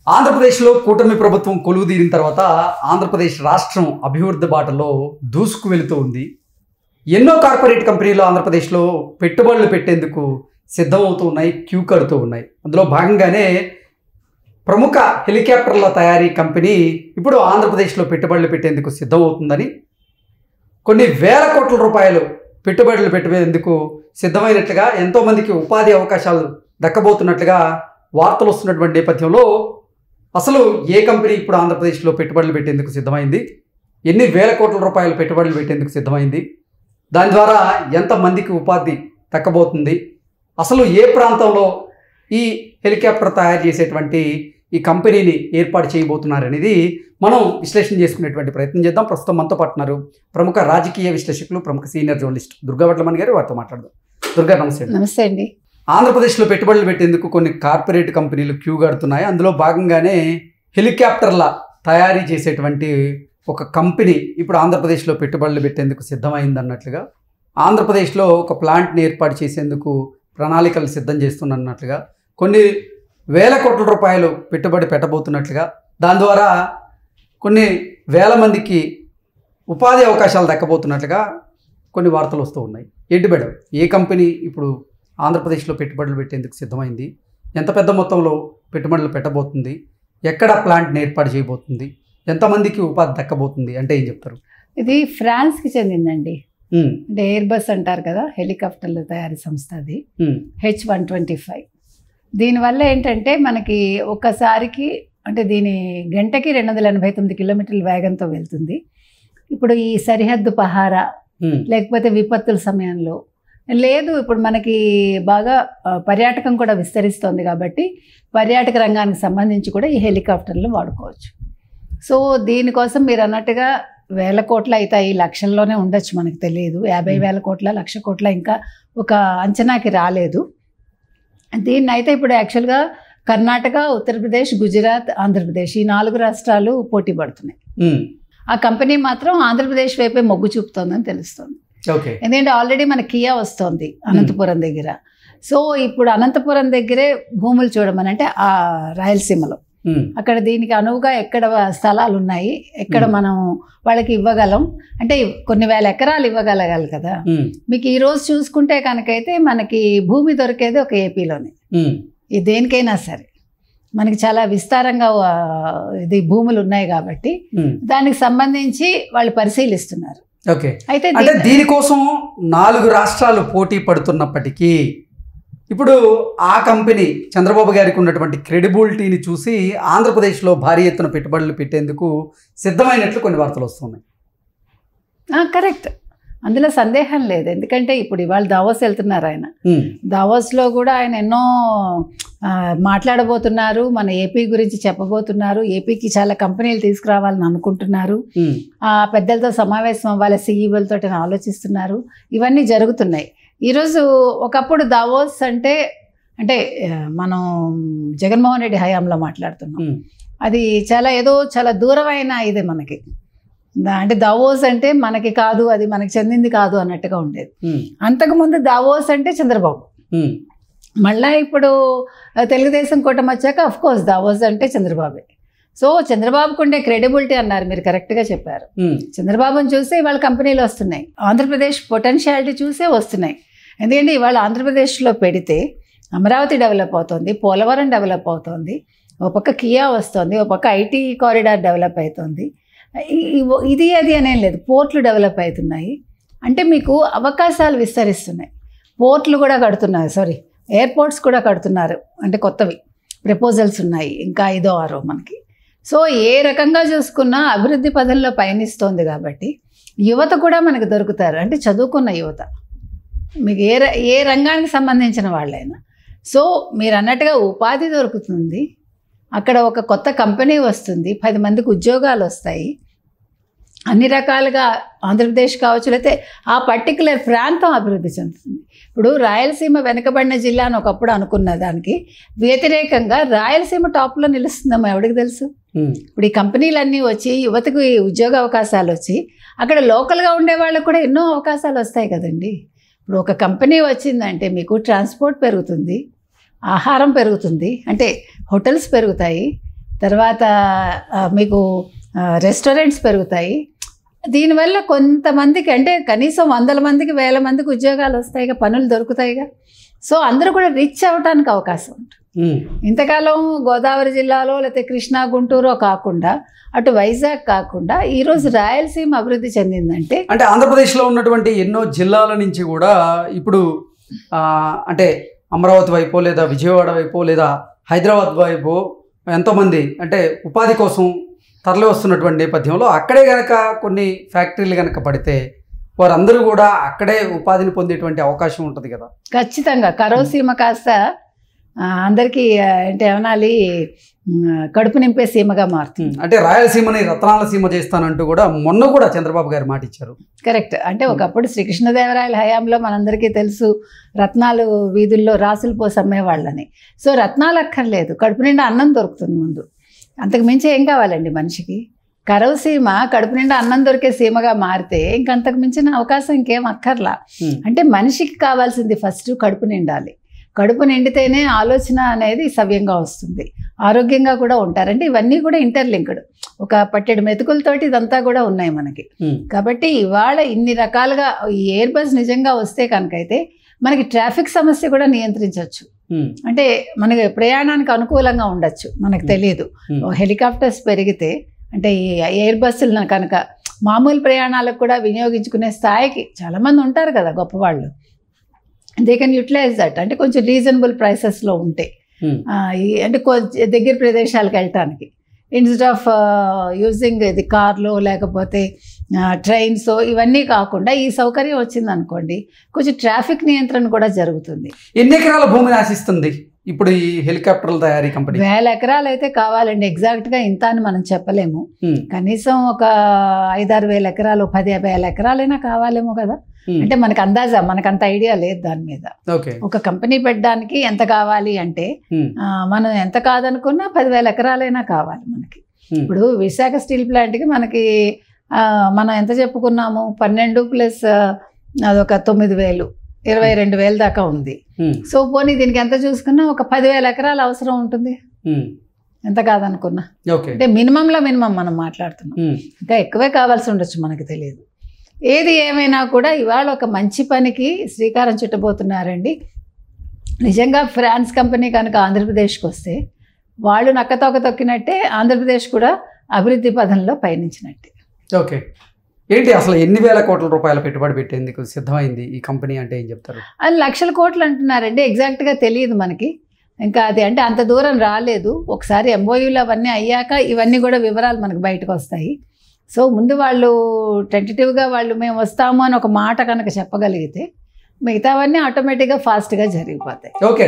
ఆంధ్రప్రదేశ్లో కూటమి ప్రభుత్వం కొలువుదీరిన తర్వాత ఆంధ్రప్రదేశ్ రాష్ట్రం అభివృద్ధి బాటలో దూసుకు వెళుతూ ఉంది. ఎన్నో కార్పొరేట్ కంపెనీలు ఆంధ్రప్రదేశ్లో పెట్టుబడులు పెట్టేందుకు సిద్ధమవుతూ ఉన్నాయి, క్యూ కడుతూ ఉన్నాయి. అందులో భాగంగానే ప్రముఖ హెలికాప్టర్ల తయారీ కంపెనీ ఇప్పుడు ఆంధ్రప్రదేశ్లో పెట్టుబడులు పెట్టేందుకు సిద్ధమవుతుందని, కొన్ని వేల కోట్ల రూపాయలు పెట్టుబడులు పెట్టేందుకు సిద్ధమైనట్లుగా, ఎంతోమందికి ఉపాధి అవకాశాలు దక్కబోతున్నట్లుగా వార్తలు వస్తున్నటువంటి నేపథ్యంలో అసలు ఏ కంపెనీ ఇప్పుడు ఆంధ్రప్రదేశ్లో పెట్టుబడులు పెట్టేందుకు సిద్ధమైంది, ఎన్ని వేల కోట్ల రూపాయలు పెట్టుబడులు పెట్టేందుకు సిద్ధమైంది, దాని ద్వారా ఎంతమందికి ఉపాధి దక్కబోతుంది, అసలు ఏ ప్రాంతంలో ఈ హెలికాప్టర్ తయారు చేసేటువంటి ఈ కంపెనీని ఏర్పాటు చేయబోతున్నారనేది మనం విశ్లేషణ చేసుకునేటువంటి ప్రయత్నం చేద్దాం. ప్రస్తుతం మనతో పాటున్నారు ప్రముఖ రాజకీయ విశ్లేషకులు, ప్రముఖ సీనియర్ జర్నలిస్ట్ దుర్గా వడ్లమణి గారు. వారితో మాట్లాడదాం. దుర్గా, నమస్తే. నమస్తే అండి. ఆంధ్రప్రదేశ్లో పెట్టుబడులు పెట్టేందుకు కొన్ని కార్పొరేట్ కంపెనీలు క్యూ కడుతున్నాయి. అందులో భాగంగానే హెలికాప్టర్ల తయారీ చేసేటువంటి ఒక కంపెనీ ఇప్పుడు ఆంధ్రప్రదేశ్లో పెట్టుబడులు పెట్టేందుకు సిద్ధమైందన్నట్లుగా, ఆంధ్రప్రదేశ్లో ఒక ప్లాంట్ని ఏర్పాటు చేసేందుకు ప్రణాళికలు సిద్ధం చేస్తున్నట్లుగా, కొన్ని వేల కోట్ల రూపాయలు పెట్టుబడి పెట్టబోతున్నట్లుగా, దాని ద్వారా కొన్ని వేల మందికి ఉపాధి అవకాశాలు దక్కబోతున్నట్లుగా కొన్ని వార్తలు వస్తూ ఉన్నాయి. ఏంటి మేడం, ఏ కంపెనీ ఇప్పుడు ఆంధ్రప్రదేశ్లో పెట్టుబడులు పెట్టేందుకు సిద్ధమైంది, ఎంత పెద్ద మొత్తంలో పెట్టుబడులు పెట్టబోతుంది, ఎక్కడ ప్లాంట్ని ఏర్పాటు చేయబోతుంది, ఎంతమందికి ఉపాధి దక్కబోతుంది అంటే ఏం చెప్తారు? ఇది ఫ్రాన్స్కి చెందిందండి. అంటే ఎయిర్ బస్ అంటారు కదా, హెలికాప్టర్ల తయారీ సంస్థ. అది H125. దీనివల్ల ఏంటంటే మనకి ఒక్కసారికి అంటే దీని గంటకి 289 కిలోమీటర్ల వేగంతో వెళ్తుంది. ఇప్పుడు ఈ సరిహద్దు పహారా లేకపోతే విపత్తుల సమయంలో లేదు, ఇప్పుడు మనకి బాగా పర్యాటకం కూడా విస్తరిస్తోంది కాబట్టి పర్యాటక రంగానికి సంబంధించి కూడా ఈ హెలికాప్టర్లు వాడుకోవచ్చు. సో దీనికోసం మీరు అన్నట్టుగా వేల కోట్ల అవుతాయి, లక్షల్లోనే ఉండొచ్చు, మనకు తెలియదు. 50,000 కోట్ల, 1,00,000 కోట్ల ఇంకా ఒక అంచనాకి రాలేదు. దీన్ని అయితే ఇప్పుడు యాక్చువల్గా కర్ణాటక, ఉత్తరప్రదేశ్, గుజరాత్, ఆంధ్రప్రదేశ్ ఈ 4 రాష్ట్రాలు పోటీ పడుతున్నాయి. ఆ కంపెనీ మాత్రం ఆంధ్రప్రదేశ్ వైపే మొగ్గు చూపుతోందని తెలుస్తుంది. ఎందుకంటే ఆల్రెడీ మన కియా వస్తుంది అనంతపురం దగ్గర. సో ఇప్పుడు అనంతపురం దగ్గరే భూములు చూడమని, అంటే ఆ రాయలసీమలో అక్కడ దీనికి అనువుగా ఎక్కడ స్థలాలు ఉన్నాయి, ఎక్కడ మనం వాళ్ళకి ఇవ్వగలం, అంటే కొన్ని వేల ఎకరాలు ఇవ్వగలగాలి కదా. మీకు ఈ రోజు చూసుకుంటే కనుకైతే మనకి భూమి దొరికేది ఒక ఏపీలోనే. ఇది దేనికైనా సరే మనకి చాలా విస్తారంగా ఇది భూములు ఉన్నాయి కాబట్టి దానికి సంబంధించి వాళ్ళు పరిశీలిస్తున్నారు. అయితే దీనికోసం 4 రాష్ట్రాలు పోటీ పడుతున్నప్పటికీ ఇప్పుడు ఆ కంపెనీ చంద్రబాబు గారికి ఉన్నటువంటి క్రెడిబిలిటీని చూసి ఆంధ్రప్రదేశ్లో భారీ ఎత్తున పెట్టుబడులు పెట్టేందుకు సిద్ధమైనట్లు కొన్ని వార్తలు వస్తున్నాయి. కరెక్ట్, అందులో సందేహం లేదు. ఎందుకంటే ఇప్పుడు ఇవాళ దావోస్ వెళ్తున్నారు ఆయన. దావోస్లో కూడా ఆయన ఎన్నో మాట్లాడబోతున్నారు, మన ఏపీ గురించి చెప్పబోతున్నారు, ఏపీకి చాలా కంపెనీలు తీసుకురావాలని అనుకుంటున్నారు, పెద్దలతో సమావేశం అవ్వాలి, సీఈఓలతో ఆలోచిస్తున్నారు. ఇవన్నీ జరుగుతున్నాయి. ఈరోజు ఒకప్పుడు దావోస్ అంటే మనం జగన్మోహన్ రెడ్డి హయాంలో మాట్లాడుతున్నాం. అది చాలా దూరమైన ఇదే మనకి. అంటే దావోస్ అంటే మనకి కాదు, అది మనకి చెందింది కాదు అన్నట్టుగా ఉండేది. అంతకుముందు దావోస్ అంటే చంద్రబాబు. మళ్ళీ ఇప్పుడు తెలుగుదేశం కూటమి వచ్చాక అఫ్కోర్స్ దావోస్ అంటే చంద్రబాబే. సో చంద్రబాబుకు ఉండే క్రెడిబిలిటీ అన్నారు, మీరు కరెక్ట్గా చెప్పారు. చంద్రబాబుని చూసే ఇవాళ కంపెనీలు వస్తున్నాయి, ఆంధ్రప్రదేశ్ పొటెన్షియాలిటీ చూసే వస్తున్నాయి. ఎందుకంటే ఇవాళ ఆంధ్రప్రదేశ్లో పెడితే అమరావతి డెవలప్ అవుతుంది, పోలవరం డెవలప్ అవుతుంది, ఒక పక్క కియా వస్తుంది, ఒక పక్క ఐటీ కారిడార్ డెవలప్ అవుతుంది, ఇది అది అనేం లేదు, పోర్ట్లు డెవలప్ అవుతున్నాయి. అంటే మీకు అవకాశాలు విస్తరిస్తున్నాయి. పోర్ట్లు కూడా కడుతున్నారు, ఎయిర్పోర్ట్స్ కూడా కడుతున్నారు, అంటే కొత్తవి ప్రపోజల్స్ ఉన్నాయి, ఇంకా 5ో 6ో మనకి. సో ఏ రకంగా చూసుకున్నా అభివృద్ధి పదంలో పయనిస్తోంది కాబట్టి యువత కూడా మనకు దొరుకుతారు, అంటే చదువుకున్న యువత, మీకు ఏ రంగానికి సంబంధించిన వాళ్ళైనా. సో మీరు అన్నట్టుగా ఉపాధి దొరుకుతుంది, అక్కడ ఒక కొత్త కంపెనీ వస్తుంది, 10 మందికి ఉద్యోగాలు వస్తాయి, అన్ని రకాలుగా ఆంధ్రప్రదేశ్ కావచ్చు, లేకపోతే ఆ పర్టికులర్ ప్రాంతం అభివృద్ధి చెందుతుంది. ఇప్పుడు రాయలసీమ వెనుకబడిన జిల్లా అని ఒకప్పుడు అనుకున్న దానికి వ్యతిరేకంగా రాయలసీమ టాప్లో నిలుస్తుందేమో ఎవరికి తెలుసు. ఇప్పుడు ఈ కంపెనీలన్నీ వచ్చి యువతకు ఉద్యోగ అవకాశాలు వచ్చి అక్కడ లోకల్గా ఉండే వాళ్ళకు కూడా ఎన్నో అవకాశాలు వస్తాయి కదండి. ఇప్పుడు ఒక కంపెనీ వచ్చిందంటే మీకు ట్రాన్స్పోర్ట్ పెరుగుతుంది, ఆహారం పెరుగుతుంది, అంటే హోటల్స్ పెరుగుతాయి, తర్వాత మీకు రెస్టారెంట్స్ పెరుగుతాయి. దీనివల్ల కొంతమందికి అంటే కనీసం 100 మందికి 1000 మందికి ఉద్యోగాలు వస్తాయిగా, పనులు దొరుకుతాయిగా. సో అందరూ కూడా రిచ్ అవ్వడానికి అవకాశం ఉంటుంది. ఇంతకాలం గోదావరి జిల్లాలో లేకపోతే కృష్ణా గుంటూరు కాకుండా అటు వైజాగ్ కాకుండా ఈరోజు రాయలసీమ అభివృద్ధి చెందిందంటే అంటే ఆంధ్రప్రదేశ్లో ఉన్నటువంటి ఎన్నో జిల్లాల నుంచి కూడా ఇప్పుడు అంటే అమరావతి వైపు లేదా విజయవాడ వైపు లేదా హైదరాబాద్ వైపు ఎంతోమంది అంటే ఉపాధి కోసం తరలి వస్తున్నటువంటి నేపథ్యంలో అక్కడే కనుక కొన్ని ఫ్యాక్టరీలు కనుక పడితే వారందరూ కూడా అక్కడే ఉపాధిని పొందేటువంటి అవకాశం ఉంటుంది కదా. ఖచ్చితంగా కరోసీమ కాస్త అందరికీ అంటే ఏమనాలి కడుపు నింపే సీమగా మారుతుంది. అంటే రాయలసీమని రత్నాల సీమ చేస్తానంటూ కూడా మొన్న కూడా చంద్రబాబు గారు మాట ఇచ్చారు. కరెక్ట్. అంటే ఒకప్పుడు శ్రీకృష్ణదేవరాయల హయాంలో మనందరికీ తెలుసు రత్నాలు వీధుల్లో రాసులు పోసి అమ్మేవాళ్ళని. సో రత్నాలు అక్కర్లేదు, కడుపు నిండా అన్నం దొరుకుతుంది ముందు. అంతకు మించి ఏం కావాలండి మనిషికి? కరవసీమ కడుపు నిండా అన్నం దొరికే సీమగా మారితే ఇంకంతకు మించిన అవకాశం ఇంకేం అక్కర్లా. అంటే మనిషికి కావాల్సింది ఫస్ట్ కడుపు నిండాలి. కడుపు నిండితేనే ఆలోచన అనేది సవ్యంగా వస్తుంది, ఆరోగ్యంగా కూడా ఉంటారంటే ఇవన్నీ కూడా ఇంటర్లింక్డ్. ఒక పట్టెడు మెతుకులతోటి ఇదంతా కూడా ఉన్నాయి మనకి. కాబట్టి ఇవాళ ఇన్ని రకాలుగా ఈ ఎయిర్ బస్ నిజంగా వస్తే కనుకైతే మనకి ట్రాఫిక్ సమస్య కూడా నియంత్రించవచ్చు. అంటే మనకి ప్రయాణానికి అనుకూలంగా ఉండొచ్చు. మనకు తెలియదు హెలికాప్టర్స్ పెరిగితే అంటే ఈ ఎయిర్ బస్సులను కనుక మామూలు ప్రయాణాలకు కూడా వినియోగించుకునే స్థాయికి చాలామంది ఉంటారు కదా గొప్పవాళ్ళు. They can utilise that. అంటే కొంచెం రీజనబుల్ ప్రైసెస్లో ఉంటే అంటే దగ్గర ప్రదేశాలకు వెళ్ళటానికి ఇన్స్టెడ్ ఆఫ్ యూజింగ్ ఇది కార్లో లేకపోతే ట్రైన్స్ ఇవన్నీ కాకుండా ఈ సౌకర్యం వచ్చింది అనుకోండి, కొంచెం ట్రాఫిక్ నియంత్రణ కూడా జరుగుతుంది. ఎన్ని ఎకరాల భూమిని ఆశిస్తుంది ఇప్పుడు ఈ హెలికాప్టర్ల తయారీ కంపెనీ? 1000 ఎకరాలు అయితే కావాలండి. ఎగ్జాక్ట్గా ఇంత అని మనం చెప్పలేము. కనీసం ఒక 5-6 వేల ఎకరాలు 10,000 ఎకరాలైనా కావాలేమో కదా. అంటే మనకు అందాజా, మనకు అంత ఐడియా లేదు దాని మీద. ఒక కంపెనీ పెట్టడానికి ఎంత కావాలి అంటే మనం ఎంత కాదనుకున్నా 10,000 ఎకరాలైనా కావాలి మనకి. ఇప్పుడు విశాఖ స్టీల్ ప్లాంట్కి మనకి మనం ఎంత చెప్పుకున్నాము, 12 ప్లస్ అదొక 9,000, 22,000 దాకా ఉంది. సో పోనీ దీనికి ఎంత చూసుకున్నా ఒక 10,000 ఎకరాలు అవసరం ఉంటుంది ఎంత కాదనుకున్నా. అంటే మినిమంలో మినిమం మనం మాట్లాడుతున్నాం, ఇంకా ఎక్కువే కావాల్సి ఉండొచ్చు, మనకి తెలియదు. ఏది ఏమైనా కూడా ఇవాళ ఒక మంచి పనికి శ్రీకారం చుట్టబోతున్నారండి. నిజంగా ఫ్రాన్స్ కంపెనీ కనుక ఆంధ్రప్రదేశ్కి వస్తే వాళ్ళు నక్కతోక తొక్కినట్టే, ఆంధ్రప్రదేశ్ కూడా అభివృద్ధి పదంలో పయనించినట్టే. ఓకే, ఏంటి అసలు ఎన్ని వేల కోట్ల రూపాయల పెట్టుబడి పెట్టేందుకు సిద్ధమైంది ఈ కంపెనీ అంటే ఏం చెప్తారు? అది లక్షల కోట్లు అంటున్నారండి, ఎగ్జాక్ట్గా తెలియదు మనకి ఇంకా. అది అంటే అంత దూరం రాలేదు. ఒకసారి ఎంఓయూలు అవన్నీ అయ్యాక ఇవన్నీ కూడా వివరాలు మనకు బయటకు వస్తాయి. సో ముందు వాళ్ళు టెంటేటివ్గా వాళ్ళు మేము వస్తాము అని ఒక మాట కనుక చెప్పగలిగితే మిగతావన్నీ ఆటోమేటిక్గా ఫాస్ట్గా జరిగిపోతాయి. ఓకే.